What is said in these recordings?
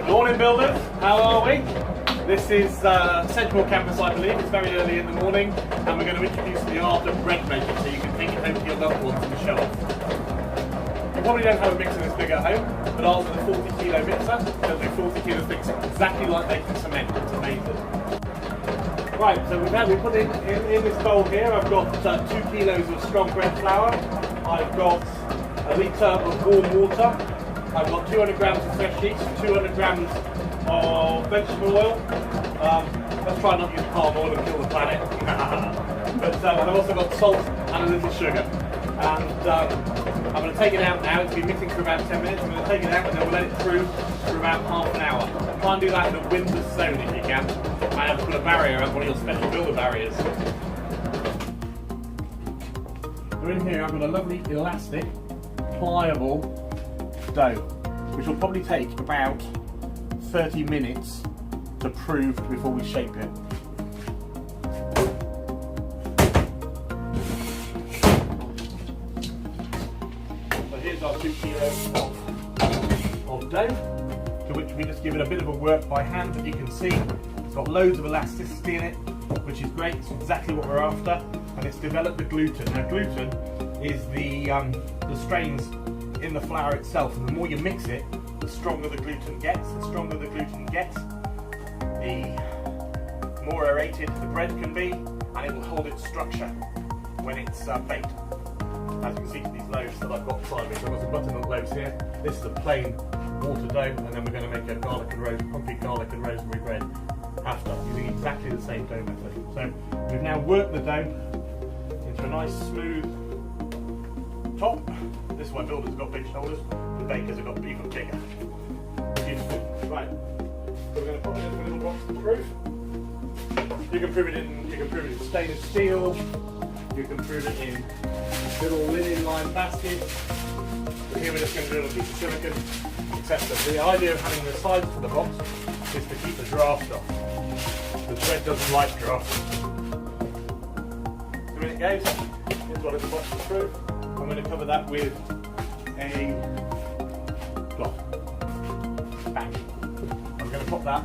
Morning builders, how are we? This is Sedgemoor campus, I believe. It's very early in the morning and we're going to introduce the art of bread making so you can take it home to your loved ones and show off. You probably don't have a mixer this big at home, but ours is a 40 kilo mixer. They'll do 40 kilo things exactly like making cement. It's amazing. Right, so we put in this bowl here, I've got 2 kilos of strong bread flour. I've got a litre of warm water. I've got 200 grams of fresh yeast, 200 grams of vegetable oil. Let's try not to use palm oil and kill the planet. But I've also got salt and a little sugar. And I'm going to take it out now. It's been mixing for about 10 minutes. I'm going to take it out and then we'll let it through for about half an hour. Try and do that in a windless zone if you can. I have to put a barrier around one of your special builder barriers. So in here I've got a lovely elastic, pliable dough, which will probably take about 30 minutes to prove before we shape it. So here's our 2 kilos of dough, to which we just give it a bit of a work by hand. That you can see it's got loads of elasticity in it, which is great. It's exactly what we're after, and it's developed the gluten. Now gluten is the strains in the flour itself, and the more you mix it, the stronger the gluten gets. The stronger the gluten gets, the more aerated the bread can be, and it will hold its structure when it's baked. As you can see from these loaves that I've got beside me, so I've got some buttermilk loaves here. This is a plain water dough, and then we're going to make a concrete garlic and rosemary bread after, using exactly the same dough method. So we've now worked the dough into a nice smooth top. This is why builders have got big shoulders, the bakers have got even bigger. Beautiful. Right. So we're going to put it into a little box to proof. You can prove it in stainless steel. You can prove it in little linen lined baskets. But here we're just going to do a little piece of silicone, etc. The idea of having the sides to the box is to keep the draft off. The bread doesn't like draft. So when it goes, here's what it's box to proof. I'm going to cover that with a cloth. Bang. I'm going to pop that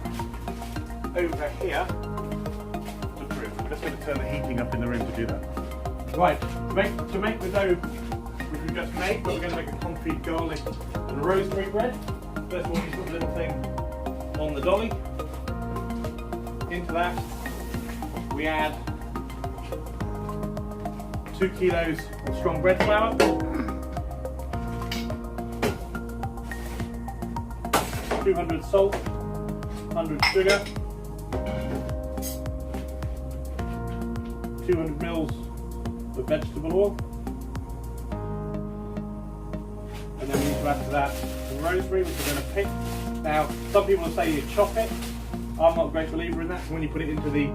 over here to proof. I'm just going to turn the heating up in the room to do that. Right, to make the dough which we've just made, but we're going to make a concrete garlic and rosemary bread. First of all, you put the little thing on the dolly. Into that, we add 2 kilos of strong bread flour, 200 salt, 100 sugar, 200 mils of vegetable oil, and then we need to add to that some rosemary, which we're going to pick. Now, some people will say you chop it. I'm not a great believer in that. So when you put it into the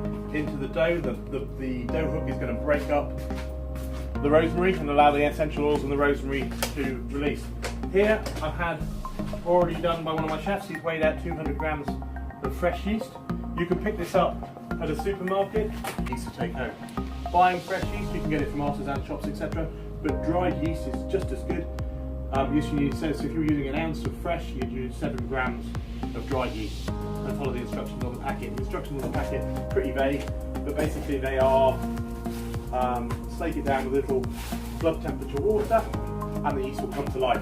dough, the dough hook is going to break up the rosemary and allow the essential oils and the rosemary to release. Here I've already done by one of my chefs. He's weighed out 200 grams of fresh yeast. You can pick this up at a supermarket. Yeast to take home. Buying fresh yeast, you can get it from artisan shops, etc. But dried yeast is just as good. So if you're using an ounce of fresh, you'd use 7 grams of dried yeast. And follow the instructions on the packet. The instructions on the packet are pretty vague, but basically they are slake it down with a little blood temperature water and the yeast will come to life.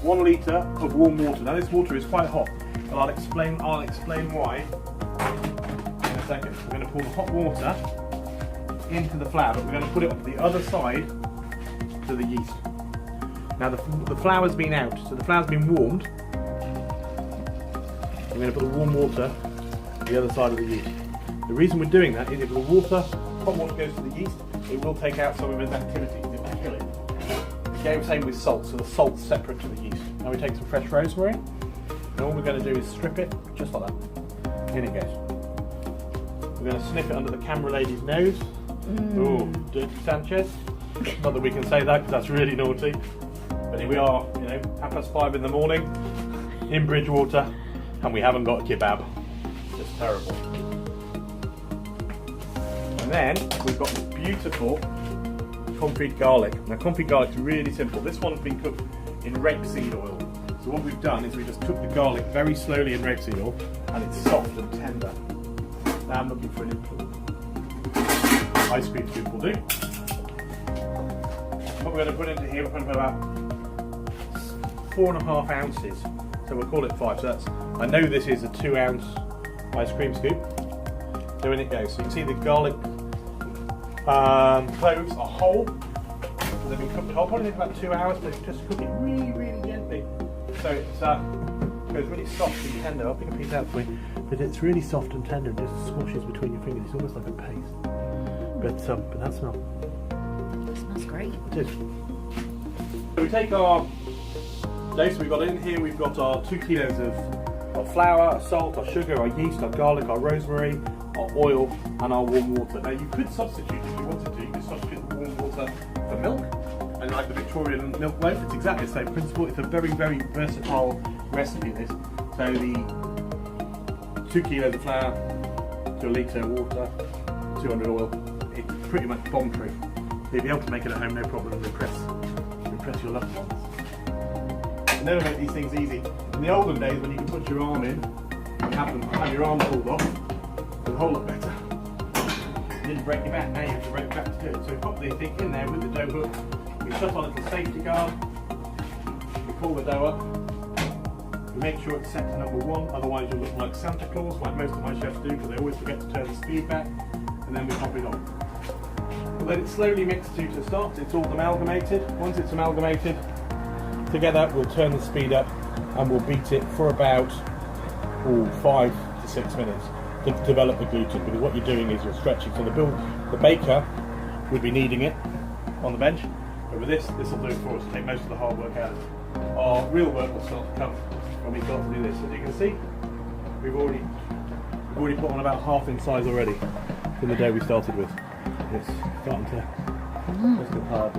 1 litre of warm water. Now this water is quite hot, but I'll explain why in a second. We're going to pour the hot water into the flour, but we're going to put it on the other side to the yeast. Now the flour's been out, so the flour's been warmed. We're going to put the warm water on the other side of the yeast. The reason we're doing that is if the hot water goes to the yeast, it will take out some of its activity, it will kill it. Okay, same with salt, so the salt's separate to the yeast. Now we take some fresh rosemary, and all we're going to do is strip it, just like that. In it goes. We're going to snip it under the camera lady's nose. Oh, dirty Sanchez. Not that we can say that because that's really naughty. But here we are, 5:30 in the morning, in Bridgewater, and we haven't got a kebab. Just terrible. And then we've got this beautiful concrete garlic. Now concrete garlic is really simple. This one's been cooked in rapeseed oil. So what we've done is we just cooked the garlic very slowly in rapeseed oil, and it's soft and tender. Now I'm looking for an improvement. Ice cream scoop will do. What we're going to put into here, we're going to put about 4.5 ounces. So we'll call it 5. So that's, I know this is a 2-ounce ice cream scoop. So in it goes. So you can see the garlic cloves are whole. They've been cooked whole, probably about 2 hours, but just cook it really, really gently. So it goes really soft and tender. I'll pick a piece out for you. But it's really soft and tender and just squashes between your fingers. It's almost like a paste. But that smell. It smells great. It is. So we take our dough. So we've got in here, we've got our 2 kilos of flour, our salt, our sugar, our yeast, our garlic, our rosemary, our oil, and our warm water. Now you could substitute, if you wanted to, you could substitute the warm water for milk, and like the Victorian milk loaf, it's exactly the same principle. It's a very, very versatile recipe, this. So the 2 kilos of flour to a litre of water, 200 oil, it's pretty much bomb-proof. You'll be able to make it at home, no problem, and impress your loved ones. You never make these things easy. In the olden days, when you could put your arm in and have your arm pulled off, it was a whole lot better. You didn't break your back, now you have to break your back to do it. So we pop the thing in there with the dough hook, we shut on a little safety guard, we pull the dough up, we make sure it's set to number 1, otherwise you'll look like Santa Claus, like most of my chefs do, because they always forget to turn the speed back, and then we pop it on. We'll let it slowly mix to start. It's all amalgamated. Once it's amalgamated together, we'll turn the speed up and we'll beat it for about 5 to 6 minutes to develop the gluten, because what you're doing is you're stretching. So the baker would be kneading it on the bench, but with this will do it for us, take most of the hard work out of it. Our real work will start to come when we start to do this. As you can see, we've already put on about half in size already from the dough we started with. It's starting to get hard.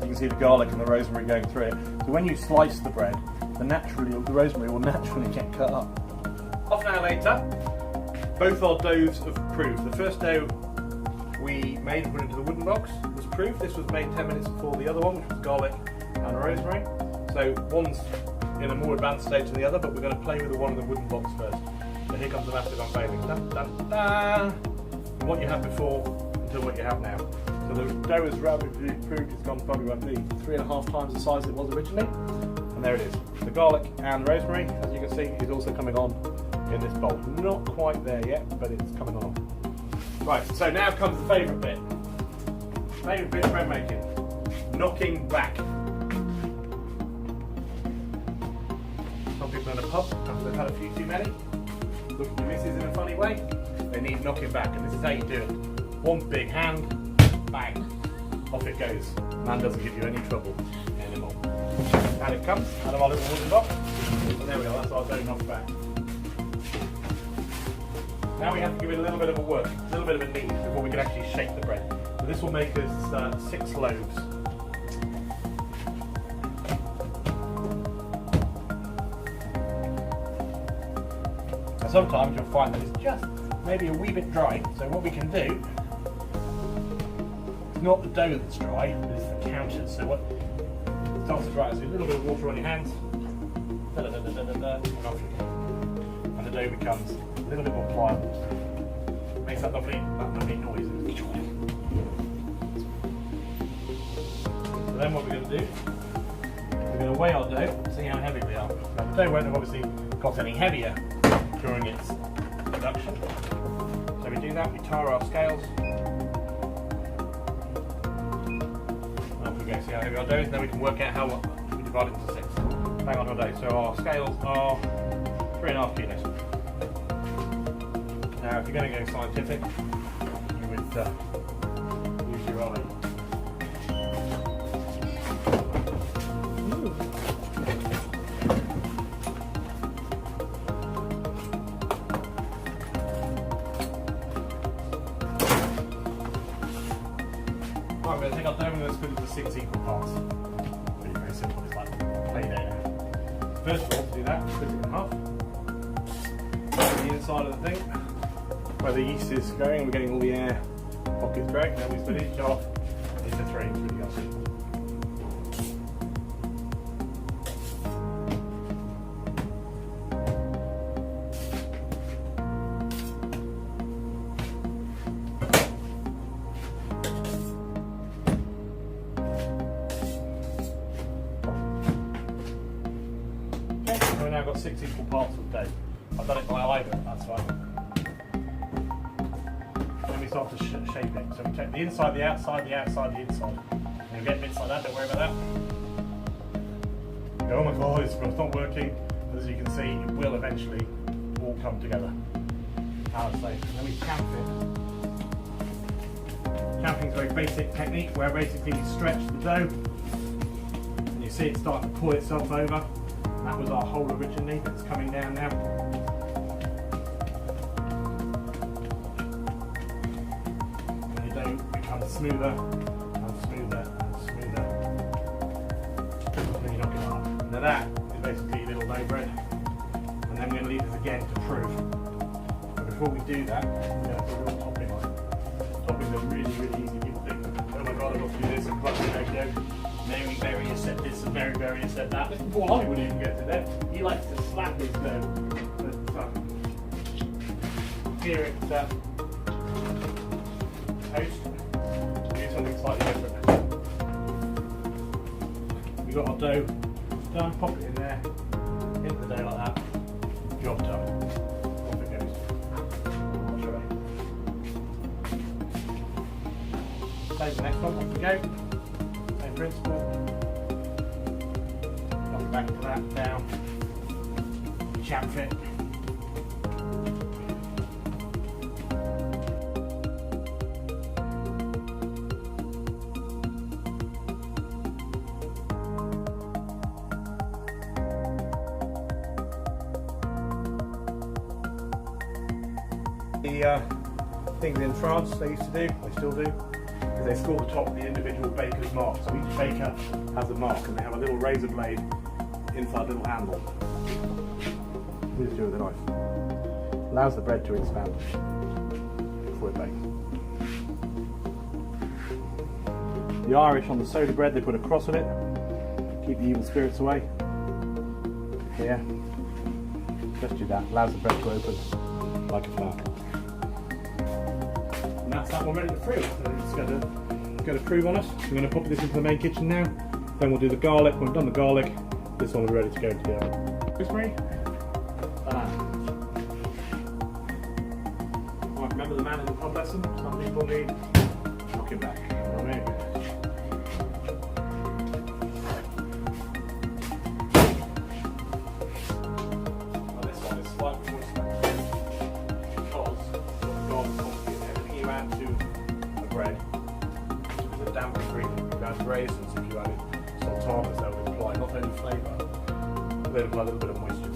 You can see the garlic and the rosemary going through it. So when you slice the bread, the rosemary will naturally get cut up. Half an hour later, both our doughs have proved. The first dough we made and put into the wooden box was proved. This was made 10 minutes before the other one, which was garlic and rosemary. So one's in a more advanced stage than the other, but we're going to play with the one in the wooden box first. So here comes the massive unveiling. Dun, dun, dun. What you had before until what you have now. So the dough is rapidly improved. It's gone probably roughly 3.5 times the size it was originally. And there it is. The garlic and the rosemary, as you can see, is also coming on in this bowl. Not quite there yet, but it's coming on. Right, so now comes the favourite bit. Favourite bit of bread making. Knocking back. Some people in a pub, after they've had a few too many, look at your missus in a funny way, they need knocking back, and this is how you do it. One big hand, bang, off it goes. Man doesn't give you any trouble anymore. And it comes out of our little wooden box. And there we are, that's our dough knocked back. Now we have to give it a little bit of a work, a little bit of a knead before we can actually shake the bread. So this will make us 6 loaves. Now sometimes you'll find that it's just maybe a wee bit dry, so what we can do, it's not the dough that's dry, but it's the counters. So what starts to dry, so a little bit of water on your hands, and off you go. And the dough becomes a little bit more pliable. Makes that lovely noise. So then what we're going to do, we're going to weigh our dough, see how heavy we are. Now the dough won't have obviously got any heavier during its production. So we do that, we tire our scales. Off we go, see how heavy our dough is, then we can work out how we divide it into 6. Hang on our dough, so our scales are 3.5 kilos. Now if you're going to go scientific, you would use your eye. Right, we're going to take our dough and we're going to split it into 6 equal parts. Really very simple, it's like play dough. First of all, to do that, split it in half. The inside of the thing, where the yeast is going, we're getting all the air pockets going. Then we split each off into 3. It's really that simple. We've now got 6 equal parts of dough. I've done it by either, that's fine. Then we start to shape it. So we take the inside, the outside, the outside, the inside. And you get bits like that, don't worry about that. You go, oh my god, it's not working. As you can see, it will eventually all come together. How to say. Then we champ it. Champing is a very basic technique where basically you stretch the dough and you see it starting to pull itself over. That was our hole originally, but it's coming down now. And your dough becomes smoother and smoother and smoother. And then you knock it up. Now that is basically little dough bread. And then we're going to leave this again to proof. But before we do that, we're going to put a little topping on it. Toppings are really, really easy. People think, oh my god, I've got to do this and crush the egg yolk. Mary has said this and Mary has said that. Before I would even get to that, he likes to slap his dough. But here it's toast. Do something slightly different. We've got our dough done, pop it in there, hit the dough like that, job done. Off it goes. Save the next one, off we go. Same principle. Back to that, down, champ fit. The things in France they used to do, they still do, is they score the top of the individual baker's mark. So each baker has a mark and they have a little razor blade inside a little handle. What does it do with a knife? Allows the bread to expand before it bakes. The Irish on the soda bread, they put a cross on it, keep the evil spirits away. Here, just do that, allows the bread to open like a flower. And that's that one ready to prove. So it's going to prove on us. We're going to pop this into the main kitchen now. Then we'll do the garlic. When we've done the garlic, this one will be ready to go into the oven. Rosemary. Right, remember the man in the pub lesson? Some people need knocking back. There we go. Now this one is slightly more special because the garlic confit, everything you add to the bread is a damp ingredient. If you add raisins, if you added sultanas, that would imply not only flavour, but they apply a little bit of moisture too.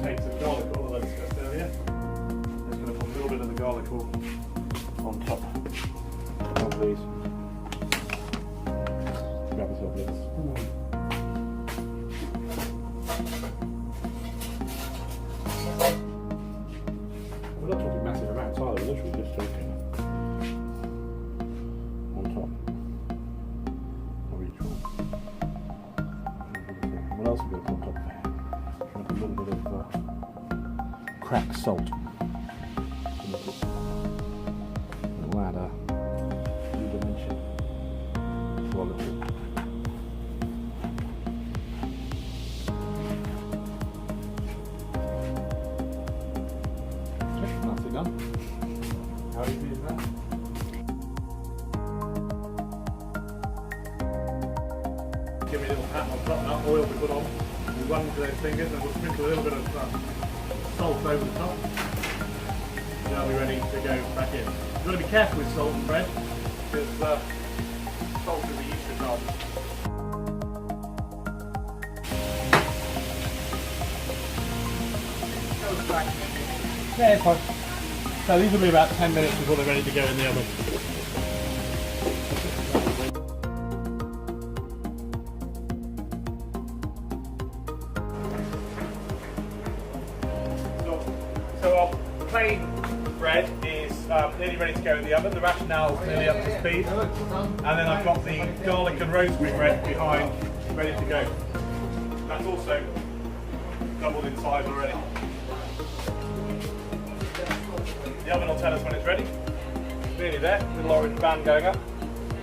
Take some garlic oil that I discussed earlier. Just going to put a little bit of the garlic oil on top of these. Grab yourself this. We're not talking massive amounts either, we're literally just talking on top of each one. What else have we got on top there? A little bit of cracked salt. We'll add a new dimension to our little. Nicely done. How easy is that? Give me a little pat on top, that oil we put on. We run into those fingers and we'll sprinkle a little bit of salt over the top. Now we're ready to go back in. You've got to be careful with salt and bread because salt is a yeast retardant. on. Yeah, it's fine. So these will be about 10 minutes before they're ready to go in the oven. So our plain bread is nearly ready to go in the oven. The rationale is nearly up to speed. And then I've got the garlic and rosemary bread behind, ready to go. That's also doubled in size already. The oven will tell us when it's ready. Nearly there, little orange band going up.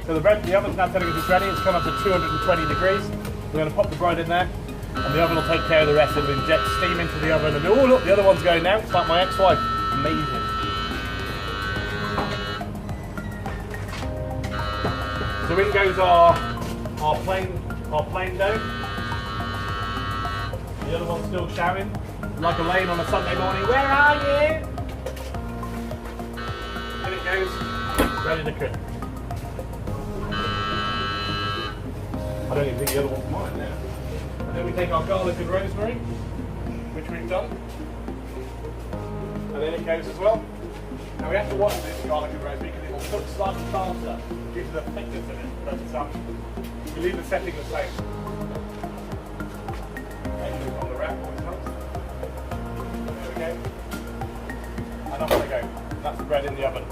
So the oven's now telling us it's ready. It's come up to 220 degrees. We're going to pop the bread in there, and the oven will take care of the rest. It'll inject steam into the oven. And oh look, the other one's going now. It's like my ex-wife. Amazing. So in goes our plain dough. The other one's still shouting like a lane on a Sunday morning. Where are you? And it goes, ready to cook. I don't even think the other one's mine now. And then we take our garlic and rosemary, which we've done. And then it goes as well. Now we have to watch this garlic and rosemary because it will cook slightly faster due to the thickness of it. But we leave the setting the same. On the wrap, always helps. There we go. And off they go. That's the bread in the oven.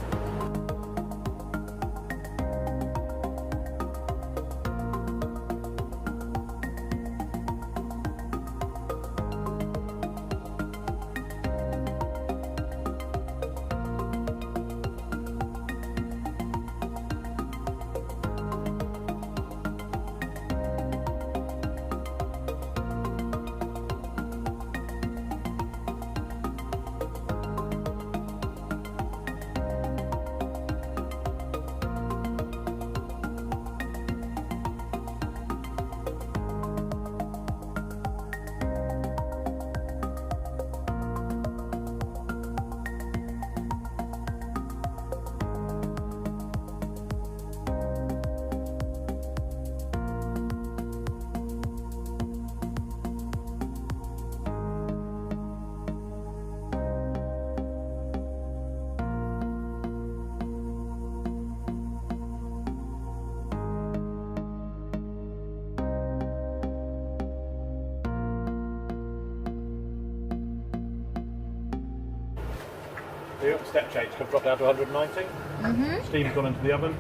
The step change can drop down to 190. Steam's gone into the oven.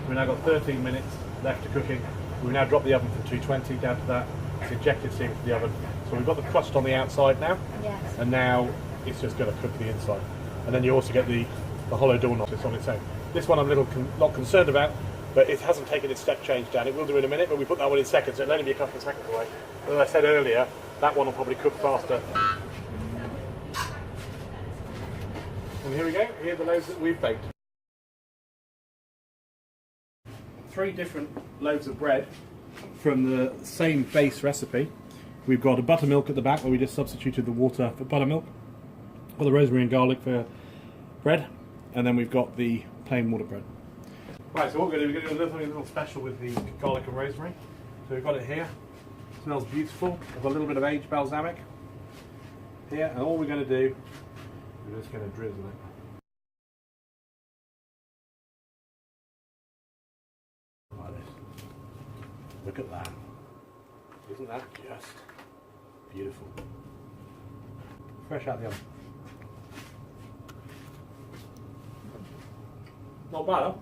We've now got 13 minutes left to cooking. We've now dropped the oven from 220 down to that. It's injected steam into the oven. So we've got the crust on the outside now. Yes. And now it's just going to cook the inside. And then you also get the hollow door notch on its own. This one I'm a little not concerned about, but it hasn't taken its step change down. It will do in a minute, but we put that one in second, so it'll only be a couple of seconds away. As I said earlier, that one will probably cook faster. And here we go, here are the loaves that we've baked. 3 different loaves of bread from the same base recipe. We've got a buttermilk at the back where we just substituted the water for buttermilk, or the rosemary and garlic for bread, and then we've got the plain water bread. Right, so what we're going to do, we're going to do a little special with the garlic and rosemary. So we've got it here, it smells beautiful. We've got a little bit of aged balsamic here, and all we're going to do, we're just going to drizzle it. Like this. Look at that. Isn't that just beautiful? Fresh out of the oven. Not bad, huh?